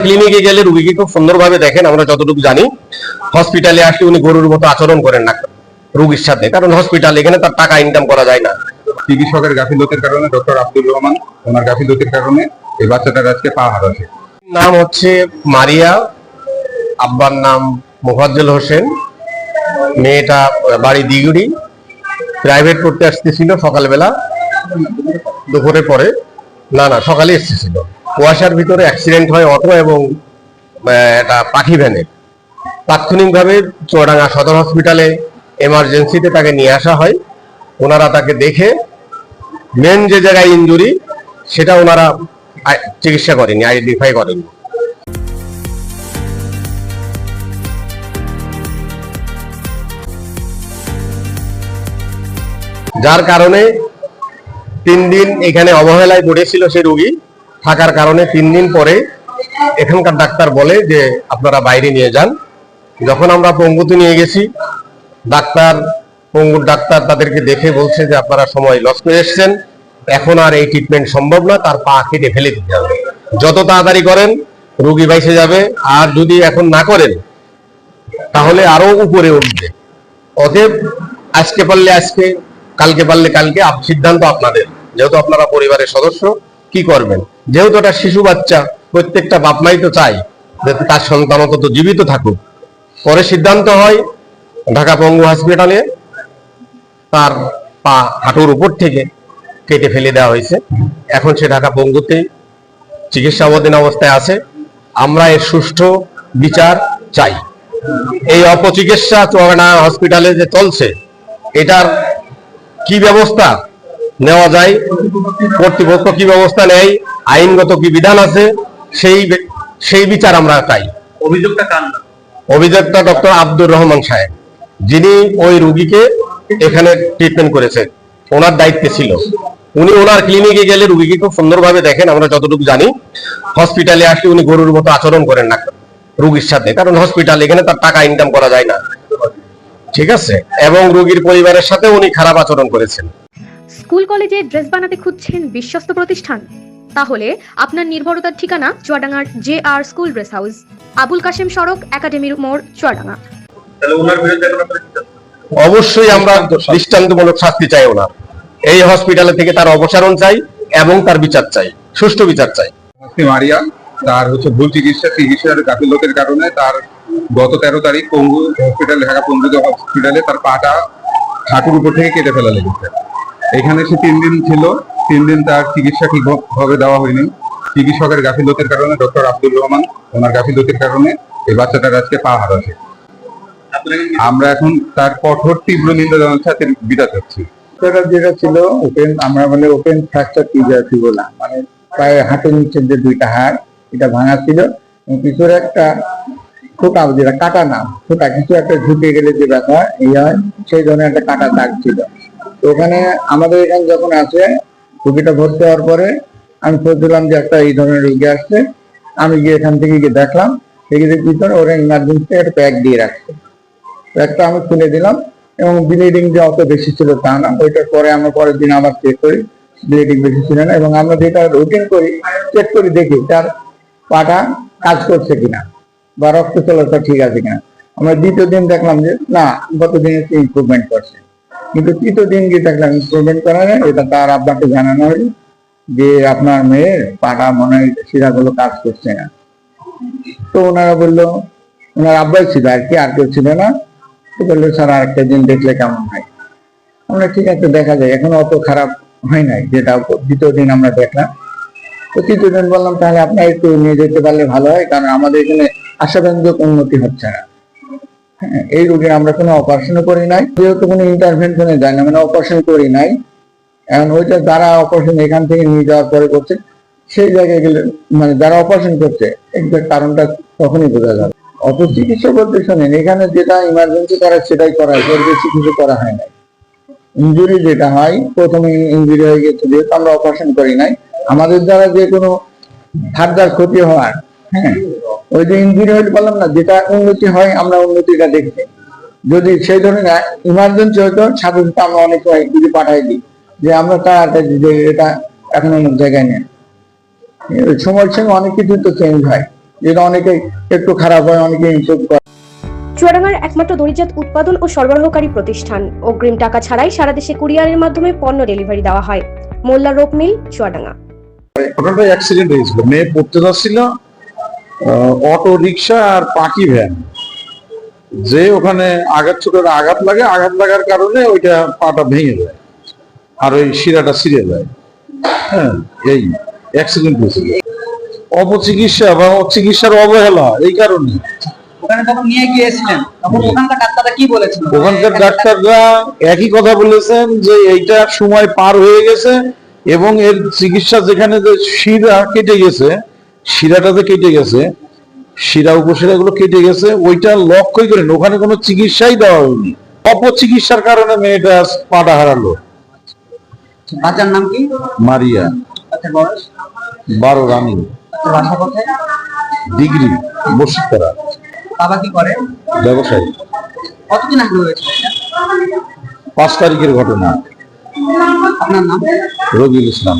ক্লিনিকে গেলে রোগীকে খুব সুন্দরভাবে দেখেন, আমরা যতটুকু জানি। হসপিটালে আসলে উনি গরুর মতো আচরণ করেন না রোগীর সাথে, কারণ হসপিটাল এখানে তার টাকা ইনকাম করা যায় না। চিকিৎসকের গাফিলতির কারণে, ডক্টর আব্দুর রহমান ওনার গাফিলতির কারণে এই বাচ্চাটার আজকে পা হারাছে। নাম হচ্ছে মারিয়া, আব্বার নাম মোফাজ্জল হোসেন, মেয়েটা বাড়ি দিগুড়ি, প্রাইভেট করতে আসতেছিল সকালবেলা, দুপুরে পরে না সকালে এসেছিল। কুয়াশার ভিতরে অ্যাক্সিডেন্ট হয় অটো এবং একটা পাখি ভ্যানের। তাৎক্ষণিকভাবে চুয়াডাঙ্গা সদর হসপিটালে এমার্জেন্সিতে তাকে নিয়ে আসা হয়। ওনারা তাকে দেখে মেন যে জায়গায় ইনজুরি সেটা ওনারা চিকিৎসা করেনি, আইডেন্টিফাই করেনি। যার কারণে 3 দিন এখানে অবহেলায় পড়েছিল সে রোগী। থাকার কারণে 3 দিন পরে এখানকার ডাক্তার বলে যে আপনারা বাইরে নিয়ে যান। যখন আমরা পঙ্গুতে নিয়ে গেছি, পঙ্গুর ডাক্তার তাদেরকে দেখে বলছে যে আপনারা সময় লস করে এসেছেন, এখন আর এই ট্রিটমেন্ট সম্ভব না, তার পা কেটে ফেলে দিতে হবে। যত তাড়াতাড়ি করেন রোগী বাইসে যাবে, আর যদি এখন না করেন তাহলে আরো উপরে উঠবে। অতএব আজকে পারলে আজকে, কালকে পারলে কালকে, সিদ্ধান্ত আপনাদের। যেহেতু আপনারা পরিবারের সদস্য, কি করবেন? যেহেতু একটা শিশু বাচ্চা, প্রত্যেকটা বাপ মাই তো চাই যে তার সন্তান অন্তত জীবিত থাকুক। পরে সিদ্ধান্ত হয় ঢাকা পঙ্গু হসপিটালে তার পা হাঁটুর উপর থেকে কেটে ফেলে দেওয়া হয়েছে। এখন সে ঢাকা পঙ্গুতে চিকিৎসাধীন অবস্থায় আছে। আমরা এর সুষ্ঠু বিচার চাই। এই অপচিকিৎসা চুয়াডাঙ্গা হসপিটালে যে চলছে, এটার কি ব্যবস্থা নেওয়া যায়, কর্তৃপক্ষ কি ব্যবস্থা নেয়, আইনগত কি বিধান আছে, সেই বিচার আমরা চাই। অভিযোগটা কার না? অভিযোগটা ডক্টর আব্দুর রহমান সাহেব, যিনি ওই রুগীকে এখানে ট্রিটমেন্ট করেছেন, ওনার দায়িত্বে ছিল। উনি ওনার ক্লিনিকে গেলে রুগীকে খুব সুন্দরভাবে দেখেন, আমরা যতটুকু জানি। হসপিটালে আসলে উনি গরুর মতো আচরণ করেন না রুগীর সাথে, কারণ হসপিটাল এখানে তার টাকা ইনকাম করা যায় না, ঠিক আছে। এবং রোগীর পরিবারের সাথে উনি খারাপ আচরণ করেছেন। স্কুল কলেজে ড্রেস বানাতে খুঁজছেন বিশ্বস্ত প্রতিষ্ঠান? তাহলে আপনার নির্ভরতার ঠিকানা চুয়াডাঙ্গার JR school dress house, Abul Kashem সড়ক, একাডেমির মোড়, চুয়াডাঙ্গা। তাহলে ওনার বিরুদ্ধে অবশ্যই আমরা দৃষ্টান্তমূলক শাস্তি চাই ওনার। এই হসপিটালে থেকে তার অপসারণ চাই এবং তার বিচার চাই, সুষ্ঠু বিচার চাই। মারিয়া, তার ভুল চিকিৎসার গাফিলতির কারণে তার গত 13 তারিখ পঙ্গু হসপিটালে, ঢাকা পঙ্গু হসপিটালে তার পাটা হাঁটুর উপর থেকে কেটে ফেলা লেগেছে। এখানে সে 3 দিন ছিল। 3 দিন তার চিকিৎসা ঠিকভাবে দেওয়া হয়নি। চিকিৎসকের গাফিলতির কারণে, ডক্টর আব্দুর রহমান ওনার গাফিলতির কারণে এই বাচ্চাটার আজকে পা হারাছে। আমরা এখন তার কঠোর তীব্র নিন্দা জানাচ্ছি, সাথে বিচার চাচ্ছি। যেটা ছিল ওপেন, আমরা বলে ওপেন ফ্র্যাকচার ফিবুলা, মানে প্রায় হাঁটুর নিচের যে 2টা হাড়, এটা ভাঙা ছিল। পিছনে একটা ফোঁটা, যেটা কাটা না, ফোঁটা কিছু একটা ঢুকে গেলে যে ব্যথা এই হয়, সেই ধরনের একটা কাটা দাগ ছিল। তো ওখানে আমাদের এখানে যখন আসে, রোগীটা ভর্তি হওয়ার পরে আমি খোঁজ দিলাম যে একটা এই ধরনের রোগী আসছে। আমি গিয়ে এখান থেকে গিয়ে দেখলাম, ভিতরে ওরা ইমার্জেন্সি একটা প্যাক দিয়ে রাখছে। প্যাকটা আমি খুলে দিলাম এবং ব্লিডিং যে অত বেশি ছিল তা না। ওইটার পরে আমরা পরের দিন আবার চেক করি, ব্লিডিং বেশি ছিল না। এবং আমরা যেটা রুটিন করি, চেক করি, দেখি তার পাটা কাজ করছে কিনা বা রক্ত চলাচল ঠিক আছে কিনা। আমরা দ্বিতীয় দিন দেখলাম যে না, গত দিনে ইমপ্রুভমেন্ট করছে। কিন্তু তৃতীয় দিন গিয়ে দেখলাম ইমপ্রুভমেন্ট করা যায়। এটা তার আব্বাকে জানানো হলো যে আপনার মেয়ের পাটা মনে হয় শিরাগুলো কাজ করছে না। তো ওনারা বললো, ওনার আব্বাই ছিল আর কি, আর কেউ ছিল না। তো বললো স্যার আর একটা দিন দেখলে কেমন হয়। আমরা ঠিক আছে দেখা যায়, এখন অত খারাপ হয় নাই। যেটা দ্বিতীয় দিন আমরা দেখলাম। তো তৃতীয় দিন বললাম তাহলে আপনার একটু নিয়ে যেতে পারলে ভালো হয়, কারণ আমাদের এখানে আশাব্যঞ্জক উন্নতি হচ্ছে না। হ্যাঁ, এই রোগীর আমরা কোনো অপারেশনও করি নাই, যেহেতু কোনো ইন্টারভেনশনে যায় না, মানে অপারেশন করি নাই। এখন ওইটা যারা অপারেশন এখান থেকে নিয়ে যাওয়ার পরে করছে, সেই জায়গায় গেলে মানে যারা অপারেশন করছে এক্সাক্ট কারণটা তখনই বোঝা যাবে। অত চিকিৎসা বলতে শোনেন, এখানে যেটা ইমার্জেন্সি করা সেটাই করা হয়, এর বেশি কিছু করা হয় নাই। ইঞ্জুরি যেটা হয়, প্রথমে ইঞ্জুরি হয়ে গেছে, যেহেতু আমরা অপারেশন করি নাই, আমাদের দ্বারা যে কোনো ফার্দার ক্ষতি হওয়ার, হ্যাঁ, ওই যে ইঞ্জুরি হইলে বললাম না, যেটা উন্নতি হয় আমরা উন্নতিটা দেখছি। যদি সেই ধরনের ইমার্জেন্সি হয়তো সাধারণত আমরা অনেক সময় যদি পাঠাই দিই যে আমরা তাড়াতাড়ি যে এটা এখন অনেক জায়গায় নেই, সময়ের সঙ্গে অনেক কিছু তো চেঞ্জ হয়। যেটা অনেকে একটু খারাপ হয়, অনেকে ইমপ্রুভ করে। চুয়াডাঙ্গার একমাত্র দড়িজাত উৎপাদন ও সরবরাহকারী প্রতিষ্ঠান। অগ্রিম টাকা ছাড়াই সারা দেশে কুরিয়ারের মাধ্যমে পণ্য ডেলিভারি দেওয়া হয়। মোল্লা রোপ মিল, চুয়াডাঙ্গা। ঘটনাটা অ্যাক্সিডেন্ট হয়েছিল, মেয়ে পড়তে যাচ্ছিল, অটো রিক্সা আর পাখি ভ্যান, যে ওখানে আঘাত লাগার কারণে ওইটা পাটা ভেঙে যায় আর ওই শিরাটা ছিঁড়ে যায়। হ্যাঁ, এই অ্যাক্সিডেন্ট হয়েছিল। অপচিকিৎসা বা চিকিৎসার অবহেলা এই কারণে। ওখানে যখন নিয়ে গিয়েছিলেন তখন ওখানকার ডাক্তাররা কি বলেছিল? ওখানকার ডাক্তাররা একই কথা বলেছেন যে এইটা সময় পার হয়ে গেছে এবং এর চিকিৎসা যেখানে যে শিরাটা যে কেটে গেছে, শিরা উপশিরাগুলো কেটে গেছে, ওইটা লক্ষ্যই করেন, ওখানে কোনো চিকিৎসাই দেওয়া হয়নি। অপচিকিৎসার কারণে মেয়েটা পাটা হারালো। বাচ্চার নাম কি? মারিয়া। আচ্ছা, বয়স? 12 রানিং। আচ্ছা, বাসা কোথায়? ডিগ্রি বসিতরা। বাবা কি করে? ব্যবসায়ী। কতদিন আগে হয়েছিল এটা? 5 তারিখের ঘটনা। আপনার নাম? রবিউল ইসলাম।